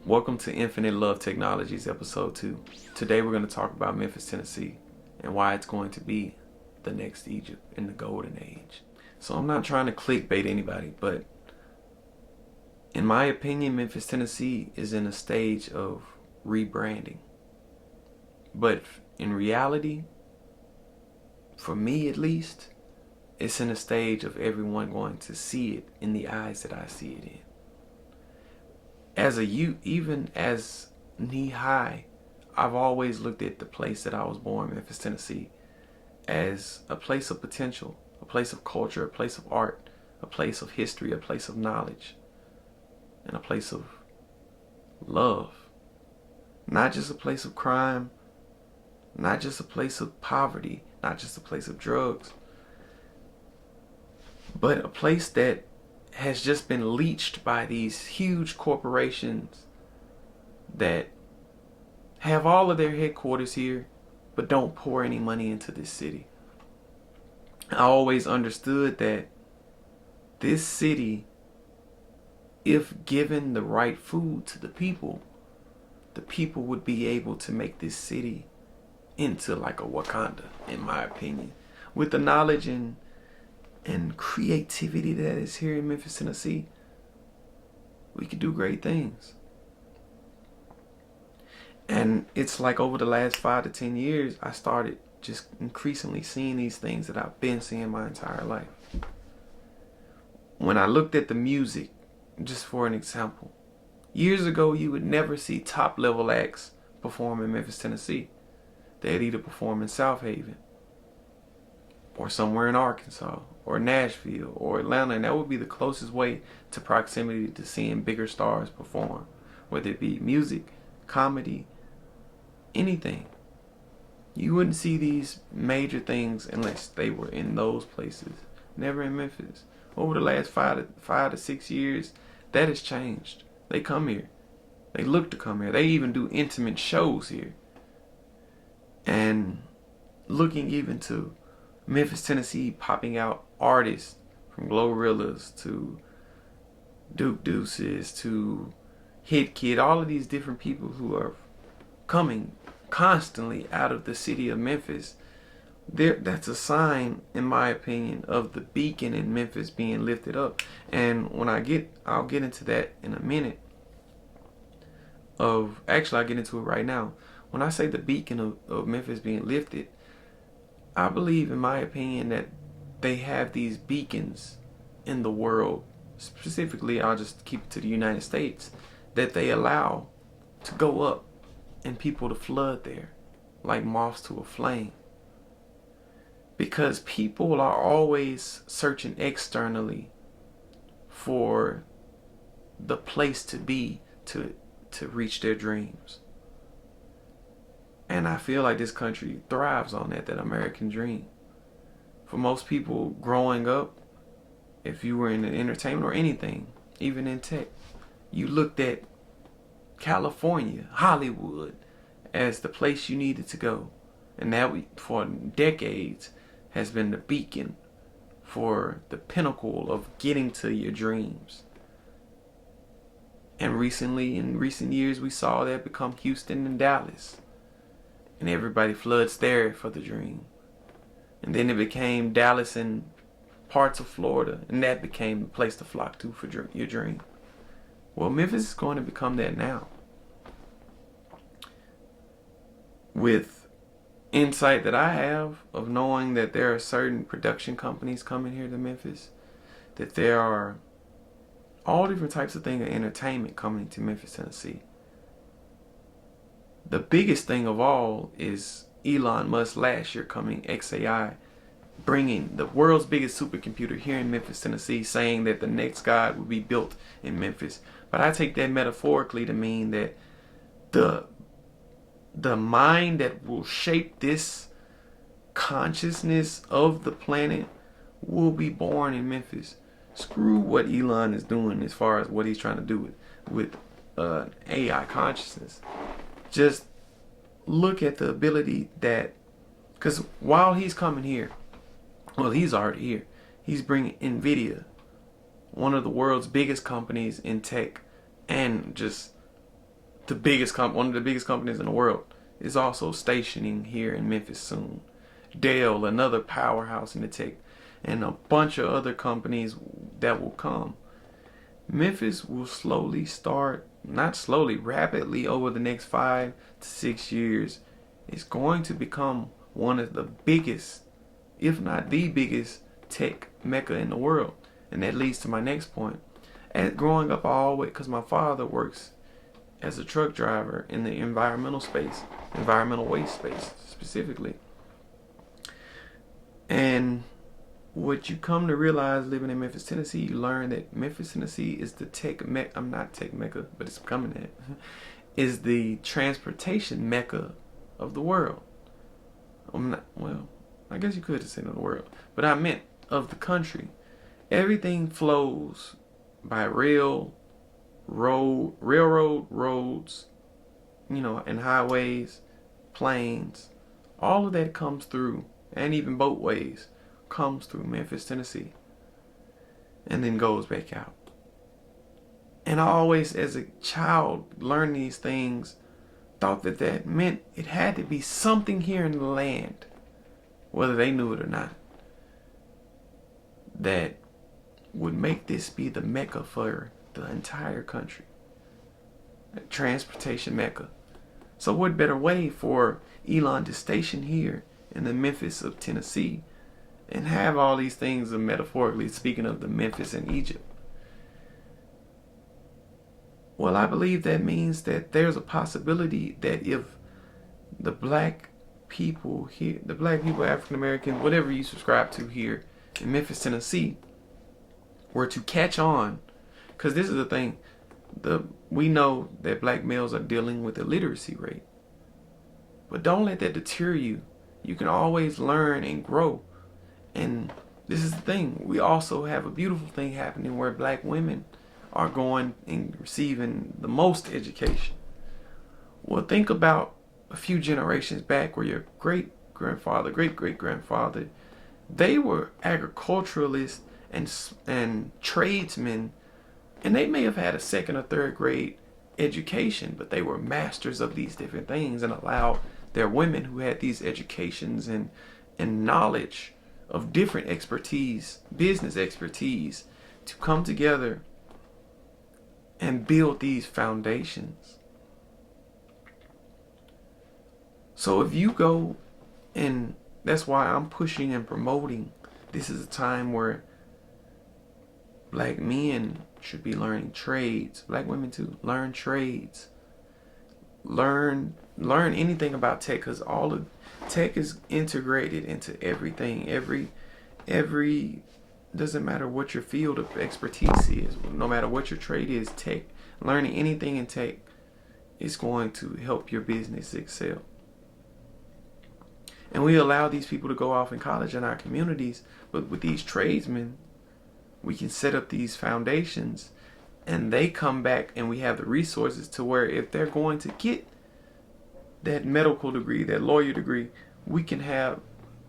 Welcome to Infinite Love Technologies episode 2. Today we're going to talk about Memphis, Tennessee and why it's going to be the next Egypt in the golden age. So I'm not trying to clickbait anybody, but in my opinion, Memphis, Tennessee is in a stage of rebranding. But in reality, for me at least, it's in a stage of everyone going to see it in the eyes that I see it in. As a youth, even as knee high, I've always looked at the place that I was born, Memphis, Tennessee, as a place of potential, a place of culture, a place of art, a place of history, a place of knowledge, and a place of love. Not just a place of crime, not just a place of poverty, not just a place of drugs, but a place that has just been leached by these huge corporations that have all of their headquarters here but don't pour any money into this city. I always understood that this city, if given the right food to the people would be able to make this city into like a Wakanda, in my opinion, with the knowledge and creativity that is here in Memphis, Tennessee. We could do great things. And it's like over the last 5 to 10 years, I started just increasingly seeing these things that I've been seeing my entire life. When I looked at the music, just for an example, years ago you would never see top level acts perform in Memphis, Tennessee. They'd either perform in South Haven or somewhere in Arkansas or Nashville or Atlanta, and that would be the closest way to proximity to seeing bigger stars perform, whether it be music, comedy, anything. You wouldn't see these major things unless they were in those places, never in Memphis. Over the last 5 to 6 years, that has changed. They come here. They look to come here. They even do intimate shows here. And looking even to Memphis, Tennessee, popping out artists from Glorillaz to Duke Deuces to Hit Kid, all of these different people who are coming constantly out of the city of Memphis. That's a sign, in my opinion, of the beacon in Memphis being lifted up. And when I'll get into that in a minute. I'll get into it right now. When I say the beacon of Memphis being lifted, I believe, in my opinion, that they have these beacons in the world, specifically, I'll just keep it to the United States, that they allow to go up and people to flood there like moths to a flame. Because people are always searching externally for the place to be to reach their dreams. And I feel like this country thrives on that American dream. For most people growing up, if you were in entertainment or anything, even in tech, you looked at California, Hollywood, as the place you needed to go. And that, for decades, has been the beacon for the pinnacle of getting to your dreams. And recently, in recent years, we saw that become Houston and Dallas. And everybody floods there for the dream. And then it became Dallas and parts of Florida, and that became the place to flock to for your dream. Well, Memphis is going to become that now. With insight that I have of knowing that there are certain production companies coming here to Memphis, that there are all different types of things of entertainment coming to Memphis, Tennessee. The biggest thing of all is Elon Musk last year coming XAI, bringing the world's biggest supercomputer here in Memphis, Tennessee, saying that the next God will be built in Memphis. But I take that metaphorically to mean that the mind that will shape this consciousness of the planet will be born in Memphis. Screw what Elon is doing as far as what he's trying to do with AI consciousness. Just look at the ability that, because while he's coming here, well, he's already here. He's bringing NVIDIA, one of the world's biggest companies in tech and just one of the biggest companies in the world, is also stationing here in Memphis soon. Dell, another powerhouse in the tech, and a bunch of other companies that will come. Memphis will rapidly over the next 5 to 6 years, it's going to become one of the biggest, if not the biggest, tech mecca in the world. And that leads to my next point. As growing up, I always, because my father works as a truck driver in the environmental waste space specifically. And what you come to realize living in Memphis, Tennessee, you learn that Memphis, Tennessee is the tech mecca. I'm not tech mecca, but it's becoming that. Is the transportation mecca of the world. I guess you could say of the world, but I meant of the country. Everything flows by railroad, roads, and highways, planes. All of that comes through, and even boatways comes through Memphis, Tennessee, and then goes back out. And I always, as a child, learned these things, thought that meant it had to be something here in the land, whether they knew it or not, that would make this be the mecca for the entire country. A transportation mecca. So what better way for Elon to station here in the Memphis of Tennessee and have all these things, metaphorically speaking, of the Memphis in Egypt? Well, I believe that means that there's a possibility that if the black people here, African American, whatever you subscribe to here in Memphis, Tennessee, were to catch on, because this is the thing, we know that black males are dealing with the literacy rate, but don't let that deter you. You can always learn and grow. And this is the thing, we also have a beautiful thing happening where black women are going and receiving the most education. Well, think about a few generations back where your great-grandfather, great-great-grandfather, they were agriculturalists and tradesmen, and they may have had a 2nd or 3rd grade education, but they were masters of these different things and allowed their women who had these educations and knowledge of different expertise, business expertise, to come together and build these foundations. So if you go, and that's why I'm pushing and promoting, this is a time where black men should be learning trades, black women too, learn trades, learn anything about tech, because all of tech is integrated into everything. Every doesn't matter what your field of expertise is, no matter what your trade is, tech, learning anything in tech is going to help your business excel. And we allow these people to go off in college in our communities, but with these tradesmen, we can set up these foundations, and they come back, and we have the resources to where if they're going to get that medical degree, that lawyer degree, we can have,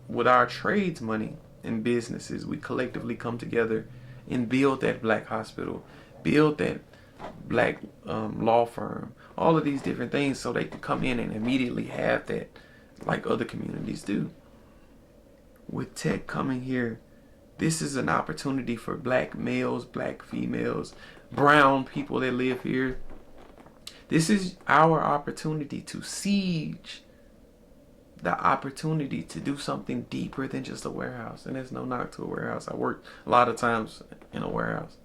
with our trades money and businesses, we collectively come together and build that black hospital, build that black law firm, all of these different things, so they can come in and immediately have that like other communities do. With tech coming here, this is an opportunity for black males, black females, brown people that live here. This is our opportunity to siege the opportunity to do something deeper than just a warehouse. And there's no knock to a warehouse. I worked a lot of times in a warehouse.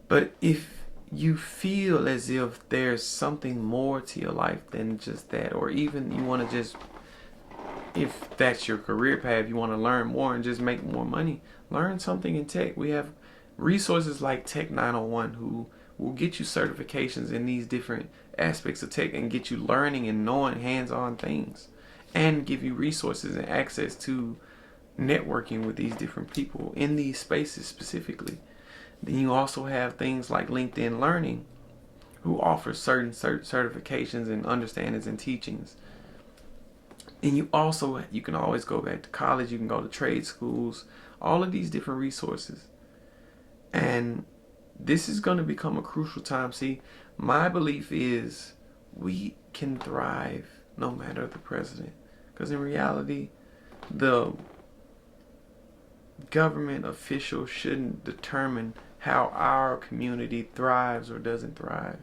But if you feel as if there's something more to your life than just that, or even you want to just, if that's your career path, you want to learn more and just make more money, learn something in tech. We have resources like Tech 901 who will get you certifications in these different aspects of tech and get you learning and knowing hands-on things, and give you resources and access to networking with these different people in these spaces specifically. Then you also have things like LinkedIn Learning, who offers certain certifications and understandings and teachings. And you can always go back to college, you can go to trade schools, all of these different resources. And this is going to become a crucial time. See, my belief is we can thrive no matter the president. Because in reality, the government officials shouldn't determine how our community thrives or doesn't thrive.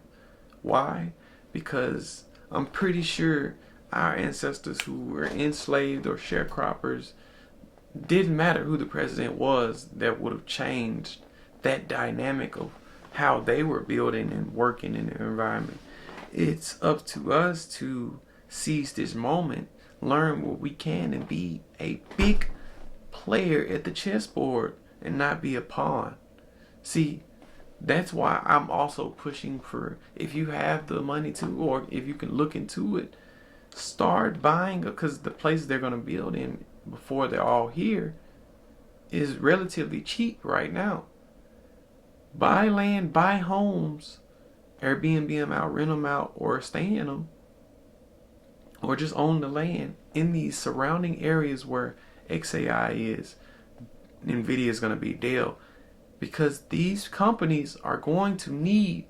Why? Because I'm pretty sure our ancestors who were enslaved or sharecroppers, didn't matter who the president was, that would have changed that dynamic of how they were building and working in their environment. It's up to us to seize this moment, learn what we can, and be a big player at the chessboard and not be a pawn. See, that's why I'm also pushing for, if you have the money to, or if you can look into it, start buying, because the places they're going to build in before they're all here is relatively cheap right now. Buy land, buy homes, Airbnb them out, rent them out, or stay in them, or just own the land in these surrounding areas where XAI is, NVIDIA is going to be, Dell, because these companies are going to need,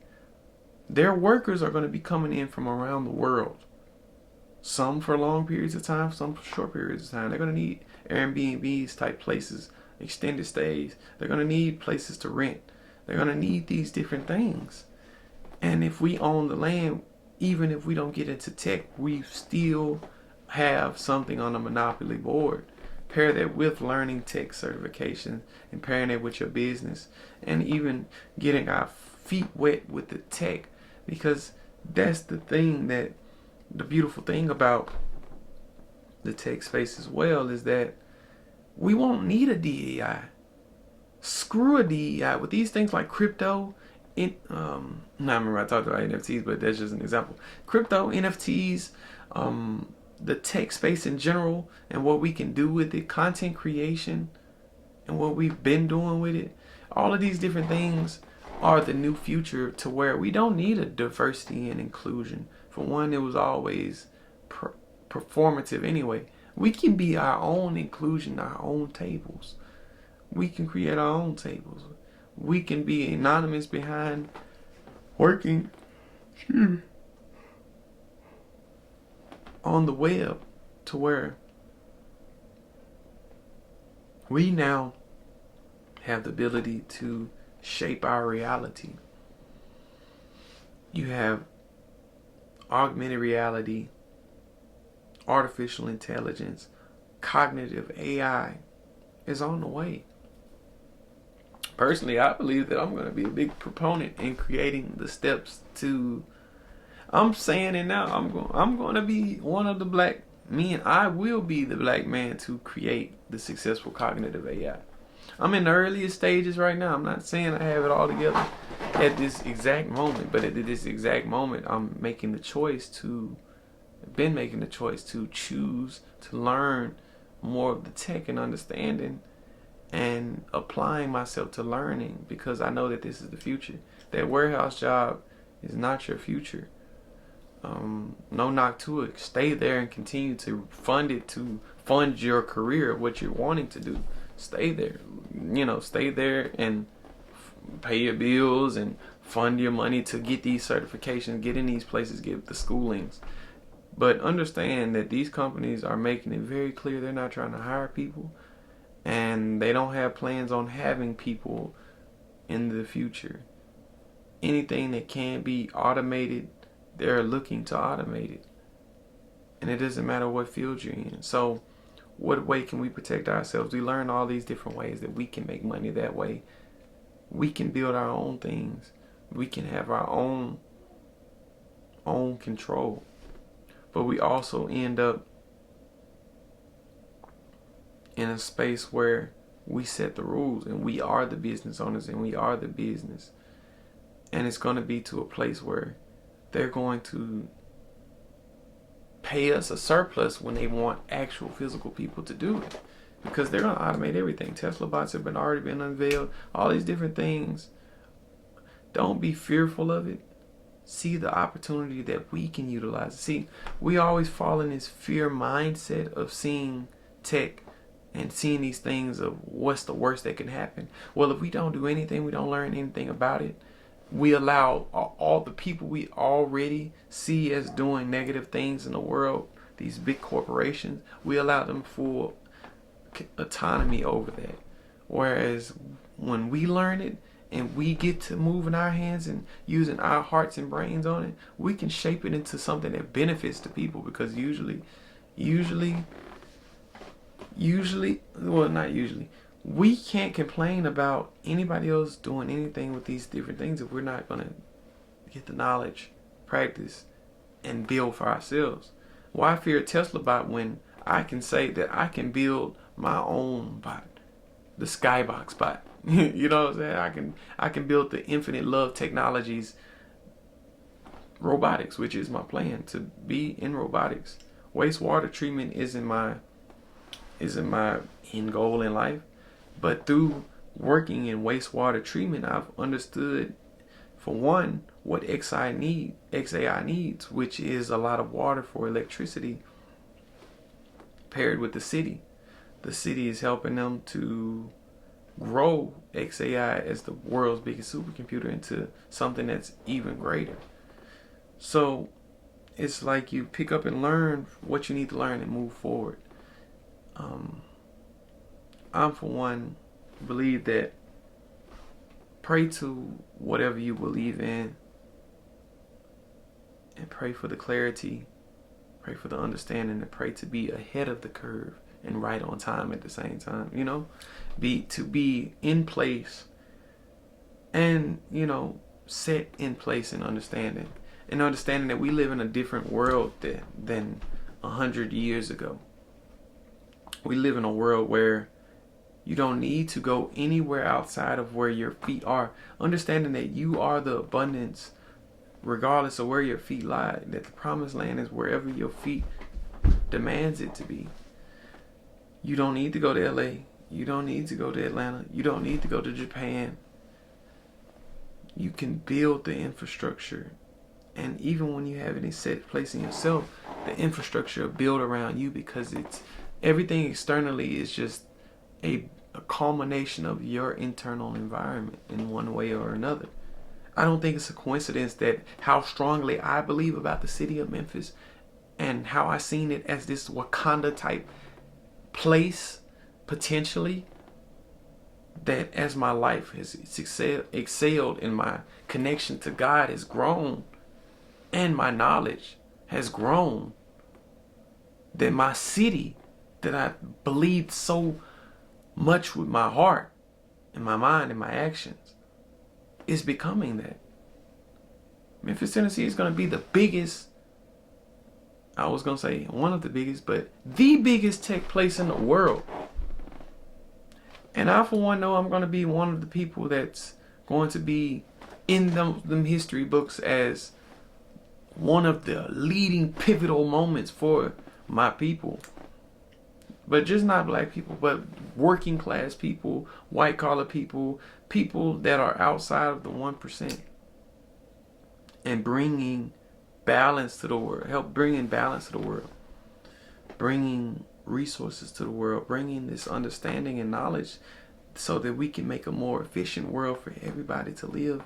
their workers are going to be coming in from around the world. Some for long periods of time, some for short periods of time. They're going to need Airbnbs type places, extended stays. They're going to need places to rent. They're going to need these different things. And if we own the land, even if we don't get into tech, we still have something on the monopoly board. Pair that with learning tech certifications and pairing it with your business, and even getting our feet wet with the tech, because that's the thing that, the beautiful thing about the tech space as well, is that we won't need a DEI. Screw a DEI with these things like crypto. I remember I talked about NFTs, but that's just an example. Crypto, NFTs, the tech space in general, and what we can do with it, content creation, and what we've been doing with it. All of these different things are the new future, to where we don't need a diversity and inclusion. For one, it was always performative anyway. We can be our own inclusion, our own tables. We can create our own tables. We can be anonymous behind working on the web, to where we now have the ability to shape our reality. You have augmented reality, artificial intelligence, cognitive AI is on the way. Personally, I believe that I'm going to be a big proponent in creating the steps to, I'm saying it now, I'm going to be one of the black men. I will be the black man to create the successful cognitive AI. I'm in the earliest stages right now. I'm not saying I have it all together at this exact moment, but at this exact moment, I'm making the choice to, been making the choice to choose to learn more of the tech and understanding, and applying myself to learning, because I know that this is the future. That warehouse job is not your future. No knock to it. Stay there and continue to fund it, to fund your career, what you're wanting to do. Stay there. Stay there and pay your bills and fund your money to get these certifications, get in these places, get the schoolings. But understand that these companies are making it very clear they're not trying to hire people, and they don't have plans on having people in the future. Anything that can be automated, they're looking to automate it. And it doesn't matter what field you're in. So what way can we protect ourselves? We learn all these different ways that we can make money that way. We can build our own things. We can have our own control. But we also end up in a space where we set the rules, and we are the business owners, and we are the business. And it's going to be to a place where they're going to pay us a surplus when they want actual physical people to do it, because they're going to automate everything. Tesla bots have already been unveiled, all these different things. Don't be fearful of it. See the opportunity that we can utilize. See, we always fall in this fear mindset of seeing tech and seeing these things of what's the worst that can happen. Well, if we don't do anything, we don't learn anything about it, we allow all the people we already see as doing negative things in the world, these big corporations, we allow them full autonomy over that. Whereas when we learn it and we get to moving our hands and using our hearts and brains on it, we can shape it into something that benefits the people. Because usually, well, not usually, we can't complain about anybody else doing anything with these different things if we're not going to get the knowledge, practice, and build for ourselves. Why fear a Tesla bot when I can say that I can build my own bot, the Skybox bot? You know what I'm saying? I can build the Infinite Love Technologies robotics, which is my plan to be in robotics. Wastewater treatment isn't my end goal in life. But through working in wastewater treatment, I've understood, for one, what XAI needs, which is a lot of water for electricity paired with the city. The city is helping them to grow XAI as the world's biggest supercomputer into something that's even greater. So it's like you pick up and learn what you need to learn and move forward. I'm, for one, believe that pray to whatever you believe in, and pray for the clarity, pray for the understanding, and pray to be ahead of the curve and right on time at the same time. You know, to be in place and, you know, set in place and understanding that we live in a different world than 100 years ago. We live in a world where you don't need to go anywhere outside of where your feet are. Understanding that you are the abundance regardless of where your feet lie. That the promised land is wherever your feet demands it to be. You don't need to go to LA. You don't need to go to Atlanta. You don't need to go to Japan. You can build the infrastructure. And even when you have it in set place in yourself, the infrastructure will build around you, because it's everything externally is just a culmination of your internal environment in one way or another. I don't think it's a coincidence that how strongly I believe about the city of Memphis and how I seen it as this Wakanda type place, potentially, that as my life has excelled and my connection to God has grown and my knowledge has grown, that my city that I believed so much with my heart and my mind and my actions is becoming that. Memphis, Tennessee is going to be the biggest, I was going to say one of the biggest, but the biggest tech place in the world. And I, for one, know I'm going to be one of the people that's going to be in them history books as one of the leading pivotal moments for my people. But just not black people, but working class people, white collar people, people that are outside of the 1%. And bringing balance to the world, help bringing balance to the world. Bringing resources to the world, bringing this understanding and knowledge so that we can make a more efficient world for everybody to live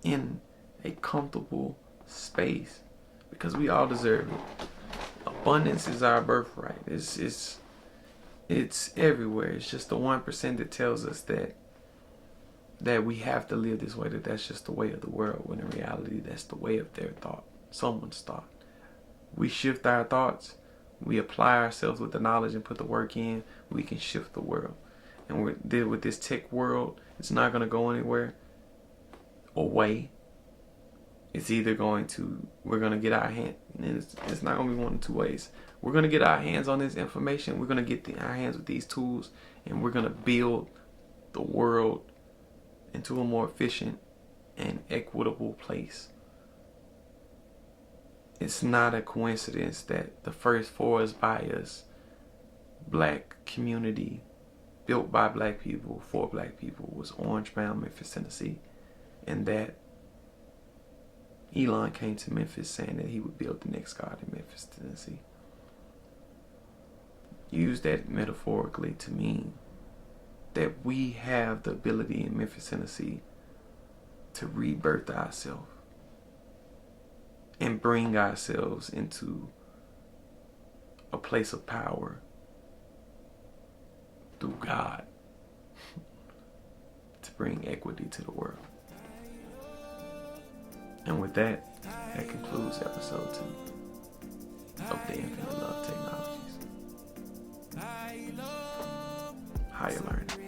in a comfortable space. Because we all deserve it. Abundance is our birthright. It's everywhere. It's just the 1% that tells us that we have to live this way, that's just the way of the world, when in reality that's the way of their thought, someone's thought. We shift our thoughts, we apply ourselves with the knowledge and put the work in, we can shift the world. And we're with this tech world, it's not going to go anywhere away. It's either we're going to get our hand, and it's not going to be one of two ways. We're going to get our hands on this information. We're going to get our hands with these tools, and we're going to build the world into a more efficient and equitable place. It's not a coincidence that the first forest bias, black community, built by black people, for black people, was Orange Mound, Memphis, Tennessee. And that Elon came to Memphis saying that he would build the next God in Memphis, Tennessee. use that metaphorically to mean that we have the ability in Memphis, Tennessee to rebirth ourselves and bring ourselves into a place of power through God to bring equity to the world. And with that, that concludes episode 2 of the Infinite Love Technologies. Higher learning.